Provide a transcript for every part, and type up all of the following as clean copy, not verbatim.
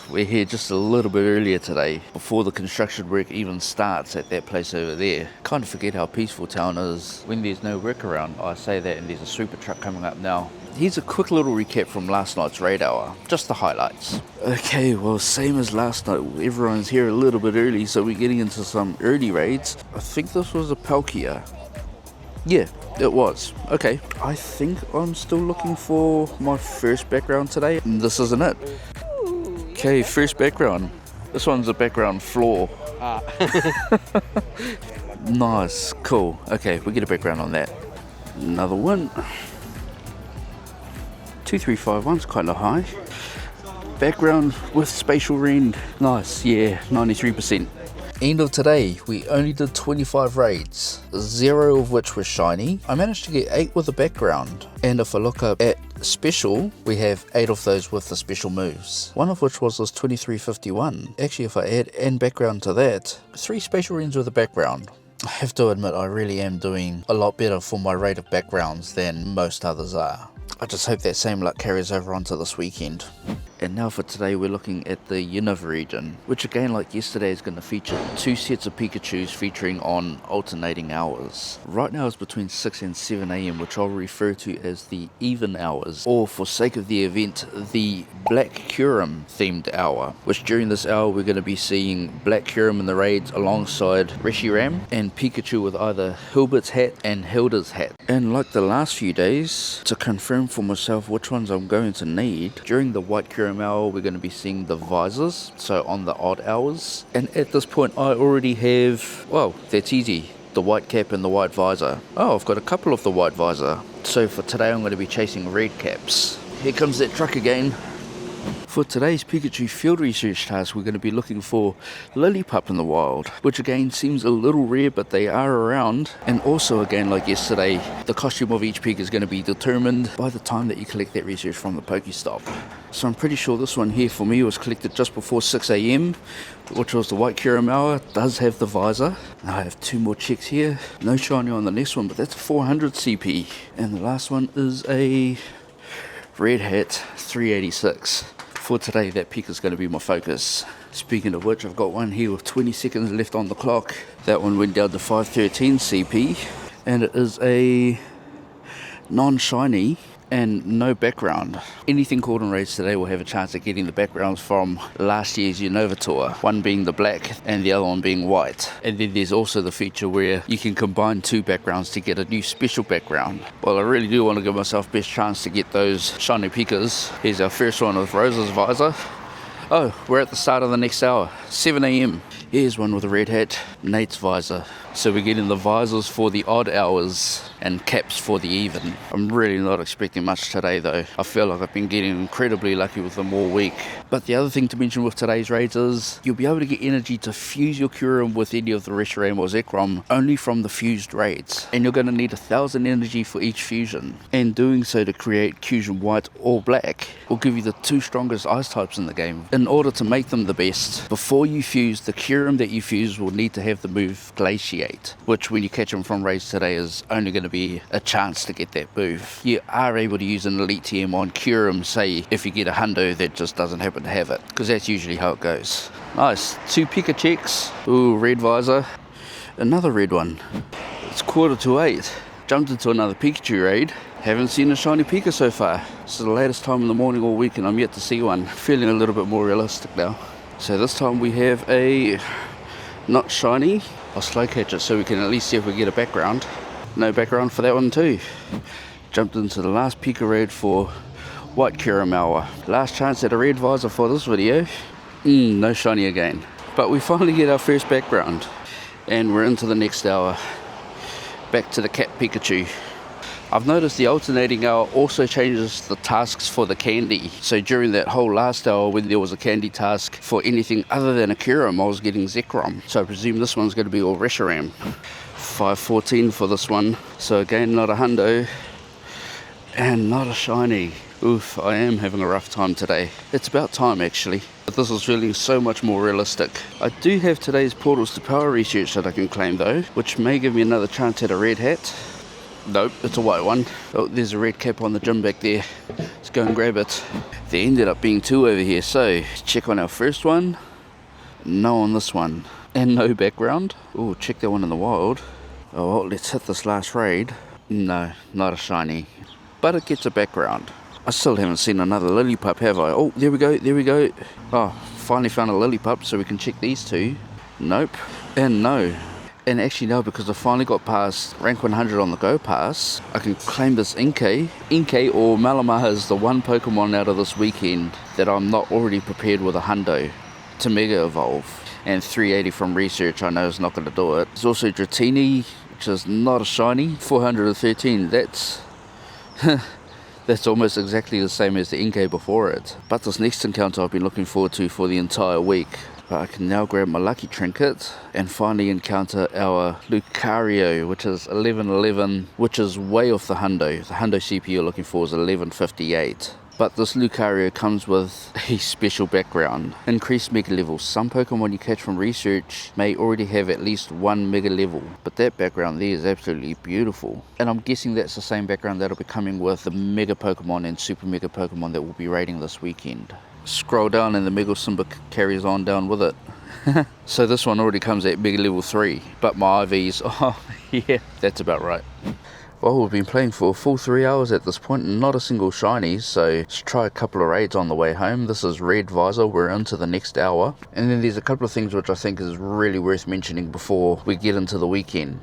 we're here just a little bit earlier today, before the construction work even starts at that place over there. Kind of forget how peaceful town is when there's no work around. I say that and there's a super truck coming up now. Here's a quick little recap from last night's raid hour, just the highlights. Okay, well, same as last night, everyone's here a little bit early, so we're getting into some early raids. I think this was a Palkia. Yeah, it was. Okay, I think I'm still looking for my first background today. This isn't it. Okay, first background. This one's a background floor. Nice, cool. Okay, we get a background on that. Another one. 2351's kind of high. Background with spatial rend. Nice, yeah, 93%. End of today, we only did 25 raids, 0 of which were shiny. I managed to get 8 with a background, and if I look up at special, we have 8 of those with the special moves, one of which was this 2351. Actually, if I add and background to that, 3 spatial rends with a background. I have to admit, I really am doing a lot better for my rate of backgrounds than most others are. I just hope that same luck carries over onto this weekend. And now for today, we're looking at the Unova region, which again, like yesterday, is going to feature 2 sets of Pikachus featuring on alternating hours. Right now it's between 6 and 7 AM, which I'll refer to as the even hours, or for sake of the event, the Black Curum themed hour, which during this hour we're going to be seeing Black Curum in the raids alongside Reshiram and Pikachu with either Hilbert's hat and Hilda's hat. And like the last few days, to confirm for myself which ones I'm going to need, during the White Curum hour we're going to be seeing the visors, so on the odd hours. And at this point I already have, well, that's easy, the white cap and the white visor. Oh, I've got a couple of the white visor. So for today I'm going to be chasing red caps. Here comes that truck again. For today's Pikachu field research task, we're going to be looking for Lillipup in the wild, which again seems a little rare, but they are around. And also again, like yesterday, the costume of each Pika is going to be determined by the time that you collect that research from the Pokestop. So I'm pretty sure this one here for me was collected just before 6 AM, which was the White Curum hour. It does have the visor. Now I have 2 more checks here. No shiny on the next one, but that's a 400 CP. And the last one is a Red Hat 386. For today, that Pika is going to be my focus. Speaking of which, I've got one here with 20 seconds left on the clock. That one went down to 513 CP, and it is a non-shiny and no background. Anything called in raids today will have a chance of getting the backgrounds from last year's Unova tour, one being the black and the other one being white. And then there's also the feature where you can combine 2 backgrounds to get a new special background. Well, I really do want to give myself best chance to get those shiny Pikas. Here's our first one with Rose's visor. Oh, we're at the start of the next hour, 7 AM. Here's one with a red hat, Nate's visor. So we're getting the visors for the odd hours and caps for the even. I'm really not expecting much today though. I feel like I've been getting incredibly lucky with them all week. But the other thing to mention with today's raids is you'll be able to get energy to fuse your Curum with any of the Reshiram or Zekrom only from the fused raids. And you're going to need 1,000 energy for each fusion. And doing so to create Fusion White or Black will give you the 2 strongest ice types in the game. In order to make them the best, before you fuse, the Curum that you fuse will need to have the move Glaciate, which when you catch them from raids today is only going to be a chance to get that move. You are able to use an Elite TM on Curum, say if you get a hundo that just doesn't happen to have it, because that's usually how it goes. Nice, 2 Pika checks. Ooh, red visor. Another red one. It's 7:45. Jumped into another Pikachu raid. Haven't seen a shiny Pika so far. This is the latest time in the morning all week and I'm yet to see one. Feeling a little bit more realistic now. So this time we have a not shiny. I'll slow catch it so we can at least see if we get a background. No background for that one too. Jumped into the last Pika raid for White Curum hour. Last chance at a red visor for this video. No shiny again. But we finally get our first background. And we're into the next hour. Back to the Cat Pikachu. I've noticed the alternating hour also changes the tasks for the candy. So during that whole last hour when there was a candy task for anything other than a Curum, I was getting Zekrom. So I presume this one's going to be all Reshiram. 514 for this one. So again, not a hundo. And not a shiny. Oof, I am having a rough time today. It's about time actually. But this is feeling so much more realistic. I do have today's Portals to Power research that I can claim though, which may give me another chance at a red hat. Nope, it's a white one. Oh, there's a red cap on the gym back there. Let's go and grab it. There ended up being two over here, so check on our first one. No on this one. And no background. Oh, check that one in the wild. Oh, well, let's hit this last raid. No, not a shiny. But it gets a background. I still haven't seen another lily pup, have I? Oh, there we go, there we go. Oh, finally found a lily pup, so we can check these two. Nope. And no. And actually no, because I finally got past rank 100 on the Go Pass, I can claim this Inkay. Inkay or Malamar is the one Pokemon out of this weekend that I'm not already prepared with a hundo to Mega Evolve. And 380 from research I know is not going to do it. There's also Dratini, which is not a shiny, 413. That's that's almost exactly the same as the Inkay before it. But this next encounter I've been looking forward to for the entire week. But I can now grab my lucky trinket and finally encounter our Lucario, which is 1111, which is way off the hundo. The hundo CP you're looking for is 1158. But this Lucario comes with a special background. Increased mega levels. Some Pokemon you catch from research may already have at least one mega level. But that background there is absolutely beautiful. And I'm guessing that's the same background that'll be coming with the mega Pokemon and super mega Pokemon that we'll be raiding this weekend. Scroll down and the Mega Simba carries on down with it. So this one already comes at mega level 3. But my IVs, oh yeah, that's about right. Well, we've been playing for a full 3 hours at this point and not a single shiny, so let's try a couple of raids on the way home. This is Red Visor, we're into the next hour. And then there's a couple of things which I think is really worth mentioning before we get into the weekend.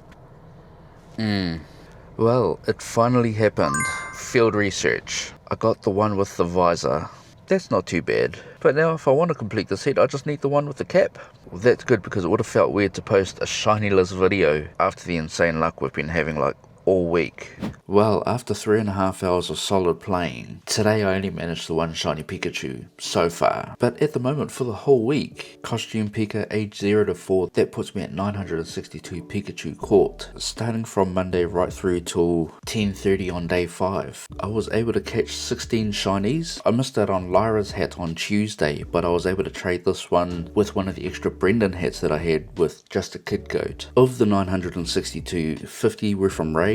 Well, it finally happened. Field research. I got the one with the visor. That's not too bad. But now if I want to complete the set, I just need the one with the cap. Well, that's good because it would have felt weird to post a shiny-less video after the insane luck we've been having like all week. Well, after 3.5 hours of solid playing, today I only managed the one shiny Pikachu so far. But at the moment for the whole week, costume Pika age 0 to 4, that puts me at 962 Pikachu caught. Starting from Monday right through till 10:30 on day 5. I was able to catch 16 shinies. I missed out on Lyra's hat on Tuesday, but I was able to trade this one with one of the extra Brendan hats that I had with just a kid goat. Of the 962, 50 were from raids.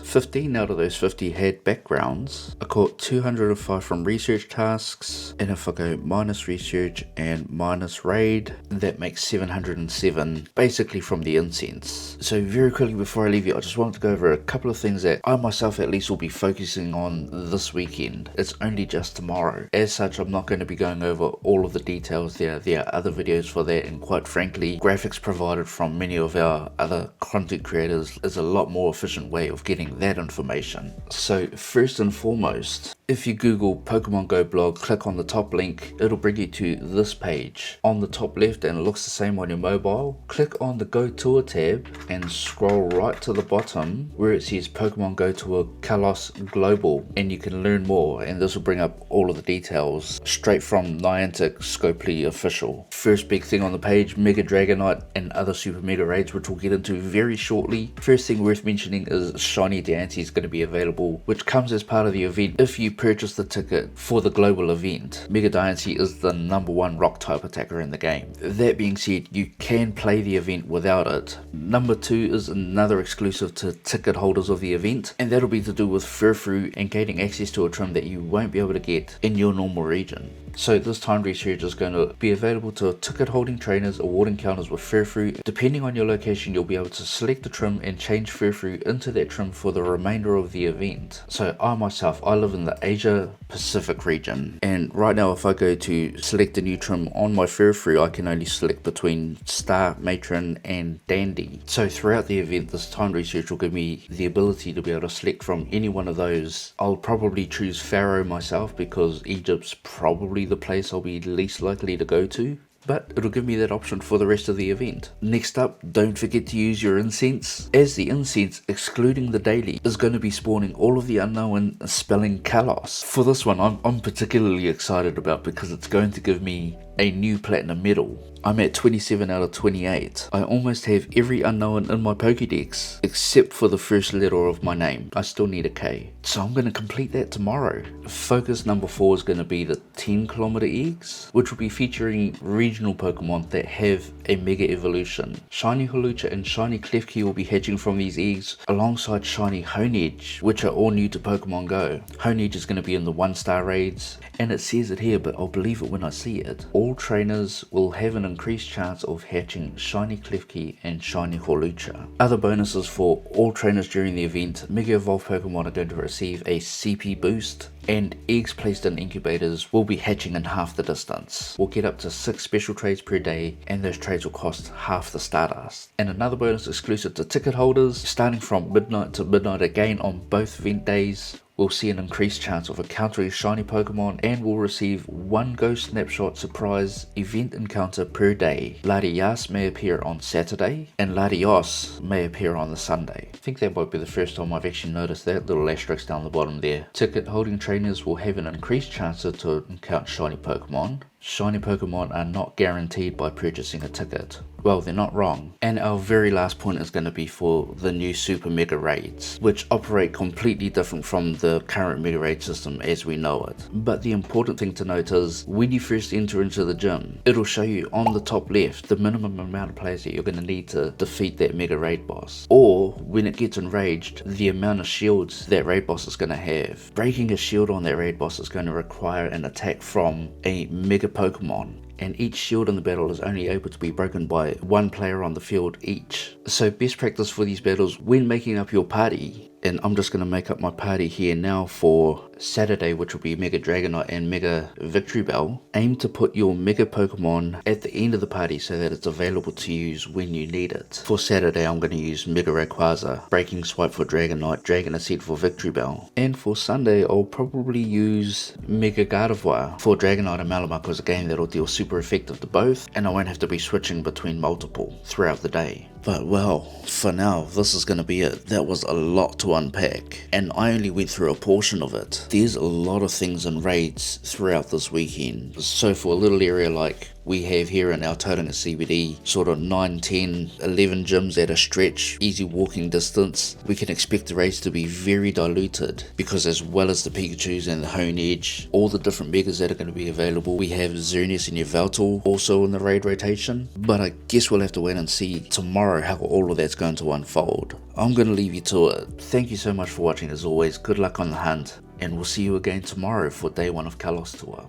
15 out of those 50 had backgrounds. I caught 205 from research tasks, and if I go minus research and minus raid, that makes 707 basically from the incense. So very quickly before I leave you, I just wanted to go over a couple of things that I myself at least will be focusing on this weekend. It's only just tomorrow. As such, I'm not going to be going over all of the details there. There are other videos for that, and quite frankly, graphics provided from many of our other content creators is a lot more efficient way of getting that information. So first and foremost, if you Google Pokemon Go blog, click on the top link, it'll bring you to this page. On the top left, and it looks the same on your mobile, click on the Go Tour tab and scroll right to the bottom where it says Pokemon Go Tour Kalos Global, and you can learn more, and this will bring up all of the details straight from Niantic Scopely official. First big thing on the page, Mega Dragonite and other Super Mega Raids, which we'll get into very shortly. First thing worth mentioning is Shiny Diancie is going to be available, which comes as part of the event if you purchase the ticket for the global event. Mega Diancie is the #1 rock type attacker in the game. That being said, you can play the event without it. Number 2 is another exclusive to ticket holders of the event, and that'll be to do with Furfrou and gaining access to a trim that you won't be able to get in your normal region. So this timed research is going to be available to ticket holding trainers award encounters with Furfrou. Depending on your location, you'll be able to select the trim and change Furfrou into that trim for the remainder of the event. So I myself, I live in the Asia Pacific region, and right now if I go to select a new trim on my Furfrou, I can only select between Star, Matron and Dandy. So throughout the event, this timed research will give me the ability to be able to select from any one of those. I'll probably choose Pharaoh myself because Egypt's probably the place I'll be least likely to go to, but it'll give me that option for the rest of the event. Next up, don't forget to use your incense, as the incense, excluding the daily, is going to be spawning all of the unknown spelling Kalos. For this one, I'm particularly excited about because it's going to give me a new platinum medal. I'm at 27 out of 28. I almost have every unknown in my Pokédex, except for the first letter of my name. I still need a K. So I'm going to complete that tomorrow. Focus number 4 is going to be the 10km eggs, which will be featuring regional Pokemon that have a Mega Evolution. Shiny Hawlucha and Shiny Klefki will be hatching from these eggs, alongside Shiny Honedge, which are all new to Pokemon Go. Honedge is going to be in the 1-star raids, and it says it here, but I'll believe it when I see it. All trainers will have an increased chance of hatching Shiny Klefki and Shiny Hawlucha. Other bonuses for all trainers during the event: Mega Evolved Pokemon are going to receive a CP boost, and eggs placed in incubators will be hatching in half the distance. We'll get up to 6 special trades per day, and those trades will cost half the Stardust. And another bonus exclusive to ticket holders: starting from midnight to midnight again on both event days, we'll see an increased chance of encountering shiny Pokemon, and will receive 1 Ghost Snapshot surprise event encounter per day. Latias may appear on Saturday, and Latios may appear on the Sunday. I think that might be the first time I've actually noticed that little asterisk down the bottom there. Ticket holding trainers will have an increased chance to encounter shiny Pokemon. Shiny Pokemon are not guaranteed by purchasing a ticket. Well, they're not wrong. And our very last point is going to be for the new Super Mega Raids, which operate completely different from the current Mega Raid system as we know it. But the important thing to note is, when you first enter into the gym, it'll show you on the top left the minimum amount of players that you're going to need to defeat that Mega Raid boss. Or, when it gets enraged, the amount of shields that raid boss is going to have. Breaking a shield on that raid boss is going to require an attack from a Mega Pokemon, and each shield in the battle is only able to be broken by 1 player on the field each. So best practice for these battles when making up your party, and I'm just going to make up my party here now for Saturday, which will be Mega Dragonite and Mega Victory Bell. Aim to put your Mega Pokemon at the end of the party so that it's available to use when you need it. For Saturday, I'm going to use Mega Rayquaza, Breaking Swipe for Dragonite, Dragon Ascent for Victory Bell. And for Sunday, I'll probably use Mega Gardevoir for Dragonite and Malamar, because a game that'll deal super effective to both, and I won't have to be switching between multiple throughout the day. But well, for now, this is going to be it. That was a lot to unpack, and I only went through a portion of it. There's a lot of things in raids throughout this weekend. So for a little area like we have here in our Tauranga CBD, sort of 9, 10, 11 gyms at a stretch, easy walking distance, we can expect the raids to be very diluted, because as well as the Pikachus and the Honedge, all the different megas that are going to be available, we have Xerneas and Yveltal also in the raid rotation. But I guess we'll have to wait and see tomorrow how all of that's going to unfold. I'm going to leave you to it. Thank you so much for watching as always, good luck on the hunt, and we'll see you again tomorrow for day 1 of Kalos Tour.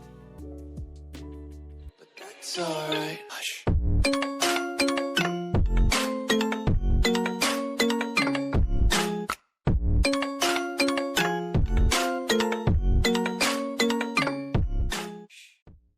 It's alright. Hush.